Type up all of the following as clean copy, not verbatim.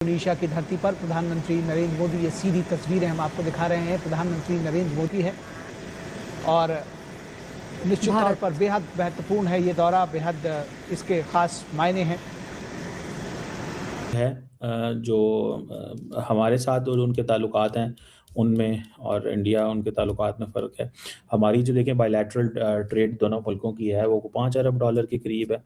Indonesia की धरती पर प्रधानमंत्री नरेंद्र मोदी, ये सीधी तस्वीरें हम आपको दिखा रहे हैं। प्रधानमंत्री नरेंद्र मोदी है और निश्चित तौर पर बेहद महत्वपूर्ण है ये दौरा, बेहद इसके खास मायने हैं। जो हमारे साथ और उनके ताल्लुकात हैं उनमें और इंडिया उनके ताल्लुकात में फ़र्क है। हमारी जो देखें बायलैटरल ट्रेड दोनों मुल्कों की है वो $5 अरब के करीब है।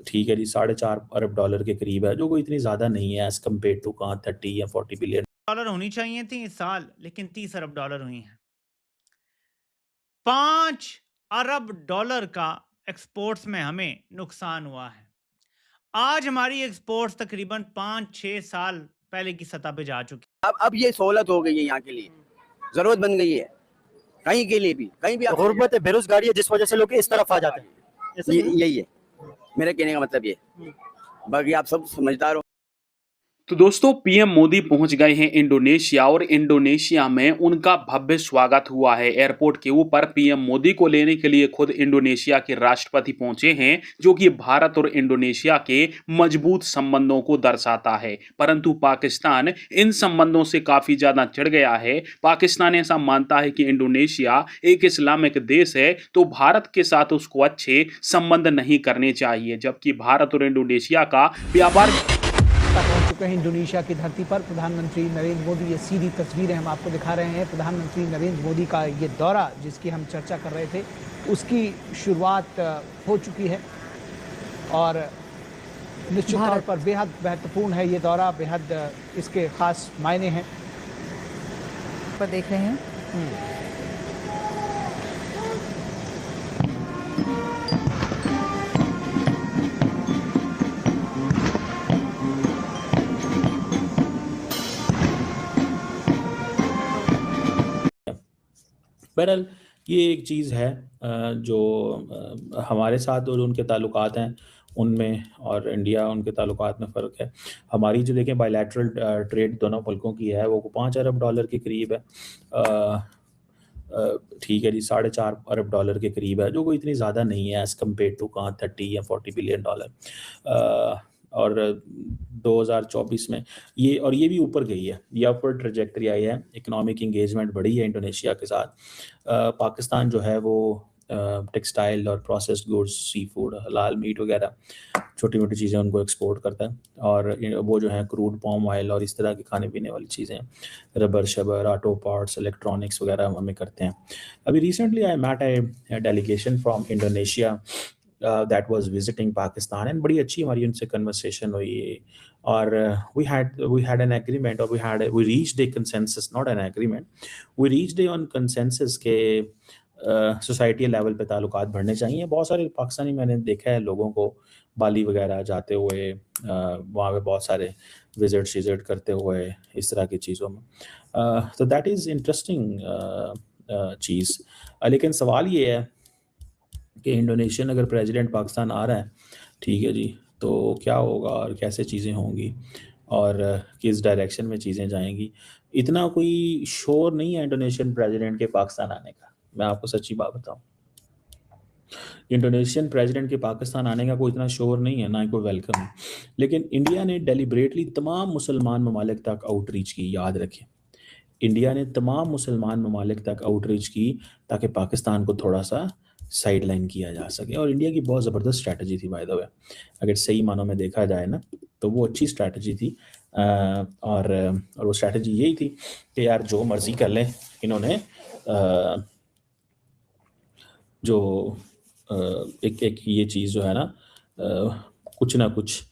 ठीक है जी, $4.5 अरब के करीब है, जो कोई इतनी ज़्यादा नहीं है एज़ कम्पेयर टू कहाँ 30 या 40 बिलियन डॉलर होनी चाहिए थी इस साल, लेकिन 30 अरब डॉलर हुई हैं। 5 अरब डॉलर का एक्सपोर्ट्स में हमें नुकसान हुआ है। आज हमारी एक्सपोर्ट्स तकरीबन 5-6 साल पहले की सतह पे जा चुकी। अब ये सहूलत हो गई है, यहाँ के लिए जरूरत बन गई है, कहीं के लिए भी, कहीं भी गुर्बत है, बेरोजगारी है, जिस वजह से लोग इस तरफ आ जाते हैं। यही है मेरे कहने का मतलब, ये बाकी आप सब समझदार हो। तो दोस्तों, पीएम मोदी पहुंच गए हैं इंडोनेशिया और इंडोनेशिया में उनका भव्य स्वागत हुआ है। एयरपोर्ट के ऊपर पीएम मोदी को लेने के लिए खुद इंडोनेशिया के राष्ट्रपति पहुंचे हैं, जो कि भारत और इंडोनेशिया के मजबूत संबंधों को दर्शाता है। परंतु पाकिस्तान इन संबंधों से काफी ज्यादा चिढ़ गया है। पाकिस्तान ऐसा मानता है कि इंडोनेशिया एक इस्लामिक देश है, तो भारत के साथ उसको अच्छे संबंध नहीं करने चाहिए, जबकि भारत और इंडोनेशिया का व्यापार पहुंच चुके हैं इंडोनेशिया की धरती पर प्रधानमंत्री नरेंद्र मोदी, ये सीधी तस्वीरें हम आपको दिखा रहे हैं। प्रधानमंत्री नरेंद्र मोदी का ये दौरा, जिसकी हम चर्चा कर रहे थे, उसकी शुरुआत हो चुकी है और निश्चित तौर पर बेहद महत्वपूर्ण है ये दौरा, बेहद इसके खास मायने हैं। पर देख रहे हैं बहरहाल ये एक चीज़ है जो हमारे साथ और उनके ताल्लुकात हैं उनमें और इंडिया उनके ताल्लुकात में फ़र्क है। हमारी जो देखें बायलैटरल ट्रेड दोनों मुल्कों की है वो $5 अरब के करीब है। ठीक है जी, $4.5 अरब के करीब है, जो कोई इतनी ज़्यादा नहीं है एज़ कम्पेयर टू कहाँ 30 या 40 बिलियन डॉलर। और 2024 में ये भी ऊपर गई है, ये अपवर्ड ट्रैजेक्टरी आई है, इकोनॉमिक इंगेजमेंट बढ़ी है इंडोनेशिया के साथ। पाकिस्तान जो है वो टेक्सटाइल और प्रोसेस्ड गुड्स, सी फूड, हलाल मीट वगैरह छोटी मोटी चीज़ें उनको एक्सपोर्ट करता है, और वो जो है क्रूड पाम ऑयल और इस तरह की खाने पीने वाली चीज़ें, रबर शबर, ऑटो पार्ट्स, इलेक्ट्रॉनिक्स वगैरह हमें करते हैं। अभी recently I met a delegation from Indonesia that was visiting Pakistan, and बड़ी अच्छी हमारी उनसे कन्वर्सेशन हुई और we had an agreement, or we reached a consensus, not an agreement, we reached a on consensus के सोसाइटी लेवल पे ताल्लुकात बढ़ने चाहिए। बहुत सारे पाकिस्तानी मैंने देखा है लोगों को बाली वगैरह जाते हुए, वहाँ पे बहुत सारे विजिट करते हुए इस तरह की चीज़ों में, तो दैट इज़ इंटरेस्टिंग चीज़। लेकिन सवाल ये है कि इंडोनेशियन अगर प्रेसिडेंट पाकिस्तान आ रहा है, ठीक है जी, तो क्या होगा और कैसे चीज़ें होंगी और किस डायरेक्शन में चीज़ें जाएंगी। इतना कोई शोर नहीं है इंडोनेशियन प्रेसिडेंट के पाकिस्तान आने का, मैं आपको सच्ची बात बताऊं। इंडोनेशियन प्रेसिडेंट के पाकिस्तान आने का कोई इतना शोर नहीं है, ना ही कोई वेलकम है। लेकिन इंडिया ने डेलिब्रेटली तमाम मुसलमान ममालिक तक आउटरीच की, याद रखें, इंडिया ने तमाम मुसलमान ममालिक तक आउटरीच की ताकि पाकिस्तान को थोड़ा सा साइड लाइन किया जा सके, और इंडिया की बहुत ज़बरदस्त स्ट्रैटेजी थी बाय द वे, अगर सही मानों में देखा जाए ना तो वो अच्छी स्ट्रैटेजी थी। और वो स्ट्रैटेजी यही थी कि यार जो मर्ज़ी कर लें, इन्होंने जो एक ये चीज़ जो है ना, कुछ ना कुछ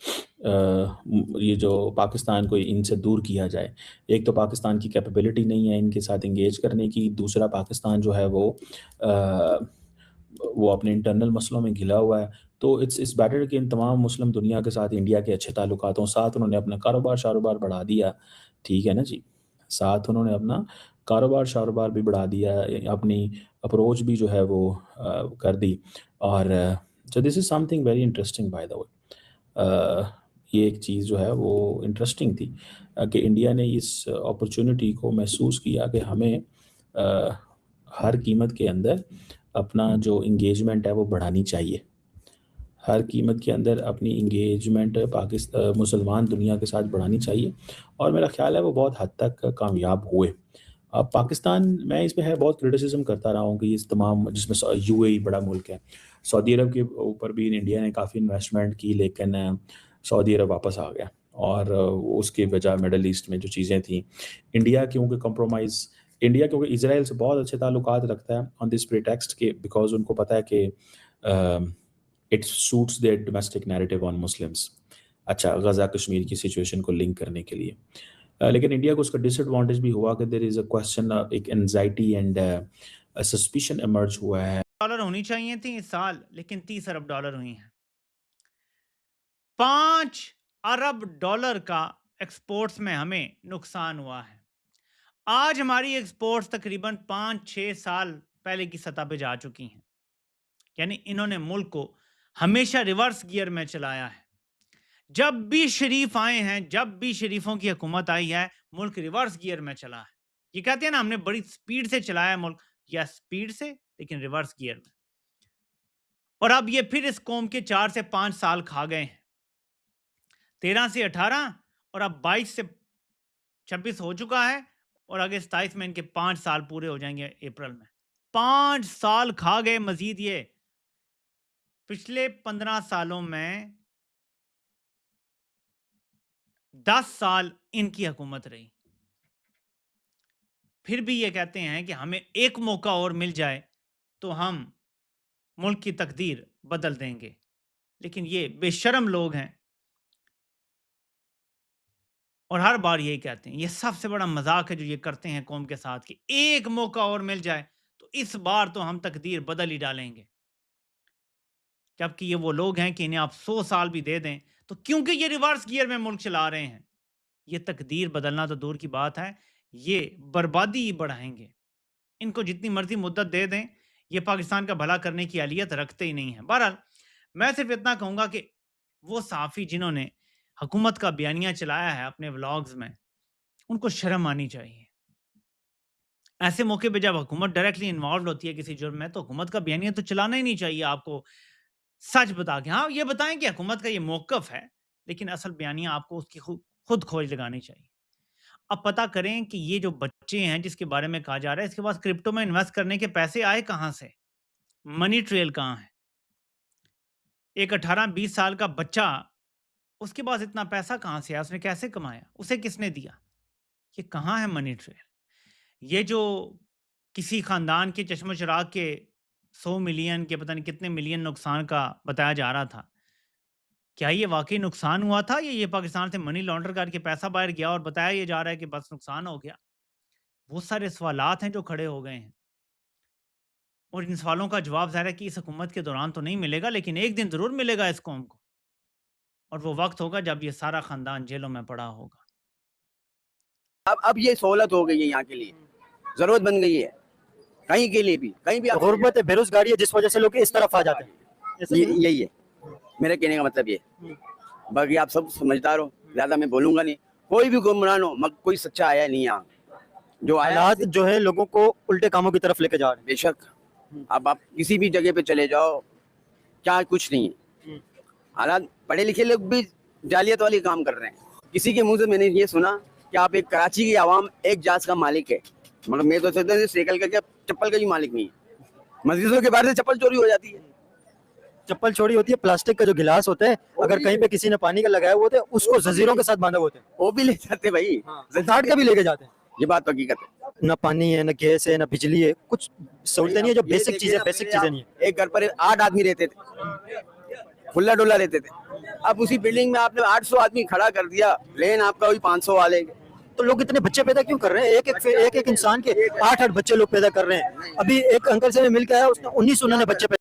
ये जो पाकिस्तान को इनसे दूर किया जाए। एक तो पाकिस्तान की कैपेबिलिटी नहीं है इनके साथ इंगेज करने की, दूसरा पाकिस्तान जो है वो अपने इंटरनल मसलों में घिला हुआ है। तो इट्स बेटर कि इन तमाम मुस्लिम दुनिया के साथ इंडिया के अच्छे ताल्लुकातों साथ उन्होंने अपना कारोबार बढ़ा दिया, ठीक है ना जी, साथ उन्होंने अपना कारोबार भी बढ़ा दिया, अपनी अप्रोच भी जो है वो कर दी। और so this is something very interesting by the way. ये एक चीज़ जो है वो इंटरेस्टिंग थी कि इंडिया ने इस अपॉर्चुनिटी को महसूस किया कि हमें हर कीमत के अंदर अपना जो इंगेजमेंट है वो बढ़ानी चाहिए। हर कीमत के अंदर अपनी इंगेजमेंट मुसलमान दुनिया के साथ बढ़ानी चाहिए और मेरा ख़्याल है वो बहुत हद तक कामयाब हुए। अब पाकिस्तान मैं इस पे है बहुत क्रिटिसिज़्म करता रहा हूँ कि इस तमाम जिसमें यूएई बड़ा मुल्क है। सऊदी अरब के ऊपर भी इंडिया ने काफ़ी इन्वेस्टमेंट की लेकिन सऊदी अरब वापस आ गया और उसकी वजह मिडल ईस्ट में जो चीज़ें थी, इंडिया क्योंकि इज़राइल से बहुत अच्छे ताल्लुकात रखता है ऑन दिस प्रीटेक्स्ट के बिकॉज़ उनको पता है कि it suits there domestic narrative on Muslims. अच्छा, गज़ा कश्मीर की सिचुएशन को लिंक करने के लिए। लेकिन इंडिया को उसका डिसएडवांटेज भी हुआ कि देयर इज़ अ क्वेश्चन एक एंग्जायटी एंड सस्पिशन इमर्ज हुआ है। डॉलर होनी चाहिए थी इस साल, लेकिन 30 अरब डॉलर हुई हैं। 5 अरब डॉलर का एक्सपोर्ट्स में हमें नुकसान हुआ है। आज हमारी एक्सपोर्ट्स तकरीबन 5-6 साल पहले की सतह पे जा चुकी हैं। यानी इन्होंने मुल्क को हमेशा रिवर्स गियर में चलाया है। जब भी शरीफ आए हैं, जब भी शरीफों की हुकूमत आई है, मुल्क रिवर्स गियर में चला है। ये कहते हैं ना हमने बड़ी स्पीड से चलाया है मुल्क, या स्पीड से लेकिन रिवर्स गियर में। और अब ये फिर इस कौम के 4 से 5 साल खा गए हैं। 13 से 18 और अब 22 से 26 हो चुका है और आगे 27 में इनके 5 साल पूरे हो जाएंगे अप्रैल में। 5 साल खा गए मजीद ये। पिछले 15 सालों में 10 साल इनकी हुकूमत रही। फिर भी ये कहते हैं कि हमें एक मौका और मिल जाए तो हम मुल्क की तकदीर बदल देंगे। लेकिन ये बेशर्म लोग हैं और हर बार यही कहते हैं। ये सबसे बड़ा मजाक है जो ये करते हैं कौम के साथ कि एक मौका और मिल जाए तो इस बार तो हम तकदीर बदल ही डालेंगे। जबकि ये वो लोग हैं कि इन्हें आप 100 साल भी दे दें तो क्योंकि ये रिवर्स गियर में मुल्क चला रहे हैं, ये तकदीर बदलना तो दूर की बात है, ये बर्बादी ही बढ़ाएंगे। इनको जितनी मर्जी मुद्दत दे दें, ये पाकिस्तान का भला करने की अहलियत रखते ही नहीं है। बहरहाल मैं सिर्फ इतना कहूँगा कि वो सहाफ़ी जिन्होंने हुकूमत का बयानिया चलाया है अपने व्लॉग्स में, उनको शर्म आनी चाहिए। ऐसे मौके पे जब हुकूमत डायरेक्टली इन्वॉल्व होती है किसी जुर्म में तो हुकूमत का बयानिया तो चलाना ही नहीं चाहिए आपको सच बता के। हाँ, ये बताएं कि हुकूमत का ये मौक़िफ़ है, लेकिन असल बयानिया आपको उसकी खुद खोज लगानी चाहिए। अब पता करें कि ये जो बच्चे हैं जिसके बारे में कहा जा रहा है, इसके पास क्रिप्टो में इन्वेस्ट करने के पैसे आए कहाँ से? मनी ट्रेल कहाँ है? एक 18-20 साल का बच्चा, उसके पास इतना पैसा कहाँ से आया? उसने कैसे कमाया? उसे किसने दिया? ये कहाँ है मनी ट्रेल? ये जो किसी ख़ानदान के चश्मो-चराग के 100 मिलियन के पता नहीं कितने मिलियन नुकसान का बताया जा रहा था, क्या ये वाक़ई नुकसान हुआ था या ये पाकिस्तान से मनी लॉन्डर करके पैसा बाहर गया और बताया ये जा रहा है कि बस नुकसान हो गया? बहुत सारे सवालात हैं जो खड़े हो गए हैं और इन सवालों का जवाब ज़ाहिर है कि इस हुकूमत के दौरान तो नहीं मिलेगा, लेकिन एक दिन ज़रूर मिलेगा इस कौम को और वो वक्त होगा जब ये सारा ख़ानदान जेलों में पड़ा होगा। अब ये सहूलत हो गई है यहाँ के लिए, जरूरत बन गई है कहीं के लिए भी, कहीं भी गुर्बत है, बेरोजगारी है, जिस वजह से लोग इस तरफ आ जाते हैं। यही है मेरे कहने का मतलब। ये बाकी आप सब समझदार हो, ज्यादा मैं बोलूंगा नहीं। कोई भी गुमरान हो मगर कोई सच्चा आया नहीं यहाँ। जो हालात जो है लोगों को उल्टे कामों की तरफ लेके जा रहे हैं। बेशक अब आप किसी भी जगह पे चले जाओ, क्या कुछ नहीं है। हालात पढ़े लिखे लोग भी जालियत वाली काम कर रहे हैं। किसी के मुंह से मैंने ये सुना कि आप एक कराची की आवाम एक जहाज का मालिक है, मगर मैं तो सोचता हूँ साइकिल का क्या चप्पल का भी मालिक नहीं है। मस्जिदों के बाहर से चप्पल चोरी हो जाती है। चप्पल चोरी होती है, प्लास्टिक का जो गिलास होता है अगर कहीं पे किसी ने पानी का लगाया हुआ होता है उसको जंजीरों के साथ बांधा होते हैं, वो भी ले जाते भाई, काट के भी लेके जाते हैं। ये बात तो हकीकत है। ना पानी है, ना गैस है, ना बिजली है, कुछ सहूलतें नहीं है, जो बेसिक चीजें नहीं है। एक घर पर 8 आदमी रहते थे, खुला डुला रहते थे। अब उसी बिल्डिंग में आपने 800 आदमी खड़ा कर दिया, लेकिन आपका वही 500 वाले। तो लोग इतने बच्चे पैदा क्यों कर रहे हैं? एक इंसान के 8 बच्चे लोग पैदा कर रहे हैं। अभी एक अंकल से मिल के आया, उसने 19 उन्होंने बच्चे पैदा।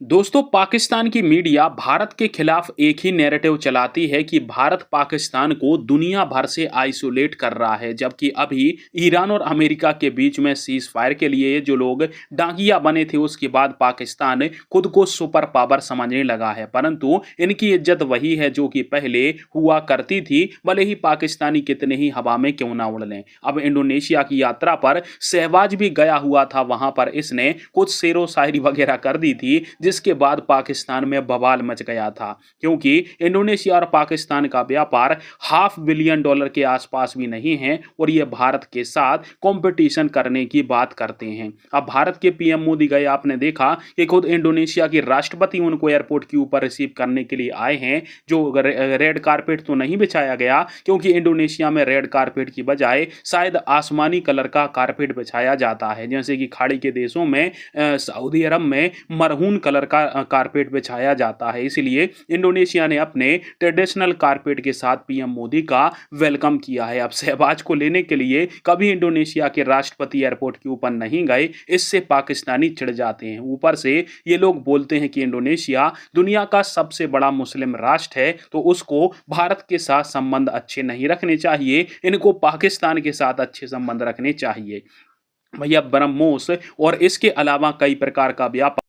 दोस्तों, पाकिस्तान की मीडिया भारत के खिलाफ एक ही नैरेटिव चलाती है कि भारत पाकिस्तान को दुनिया भर से आइसोलेट कर रहा है, जबकि अभी ईरान और अमेरिका के बीच में सीज फायर के लिए जो लोग डांगिया बने थे उसके बाद पाकिस्तान खुद को सुपर पावर समझने लगा है। परंतु इनकी इज्जत वही है जो कि पहले हुआ करती थी, भले ही पाकिस्तानी कितने ही हवा में क्यों ना उड़ लें। अब इंडोनेशिया की यात्रा पर शहबाज भी गया हुआ था, वहां पर इसने कुछ शेरो शायरी वगैरह कर दी थी जिसके बाद पाकिस्तान में बवाल मच गया था, क्योंकि इंडोनेशिया और पाकिस्तान का व्यापार $500 बिलियन के आसपास भी नहीं है और ये भारत के साथ कंपटीशन करने की बात करते हैं। अब भारत के पीएम मोदी गए, आपने देखा कि खुद इंडोनेशिया की राष्ट्रपति उनको एयरपोर्ट के ऊपर रिसीव करने के लिए आए हैं। जो रेड कारपेट तो नहीं बिछाया गया, क्योंकि इंडोनेशिया में रेड कारपेट की बजाय शायद आसमानी कलर का कारपेट बिछाया जाता है, जैसे कि खाड़ी के देशों में सऊदी अरब में मरहून कलर का कारपेट बिछाया जाता है। इसलिए इंडोनेशिया ने अपने ट्रेडिशनल कारपेट के साथ पीएम मोदी का वेलकम किया है। अब शहबाज को लेने के लिए कभी इंडोनेशिया के राष्ट्रपति एयरपोर्ट के ऊपर नहीं गए, इससे पाकिस्तानी चिढ़ जाते हैं। ऊपर से ये लोग बोलते हैं कि इंडोनेशिया दुनिया का सबसे बड़ा मुस्लिम राष्ट्र है, तो उसको भारत के साथ संबंध अच्छे नहीं रखने चाहिए, इनको पाकिस्तान के साथ अच्छे संबंध रखने चाहिए। भैया ब्रह्मोस और इसके अलावा कई प्रकार का व्यापार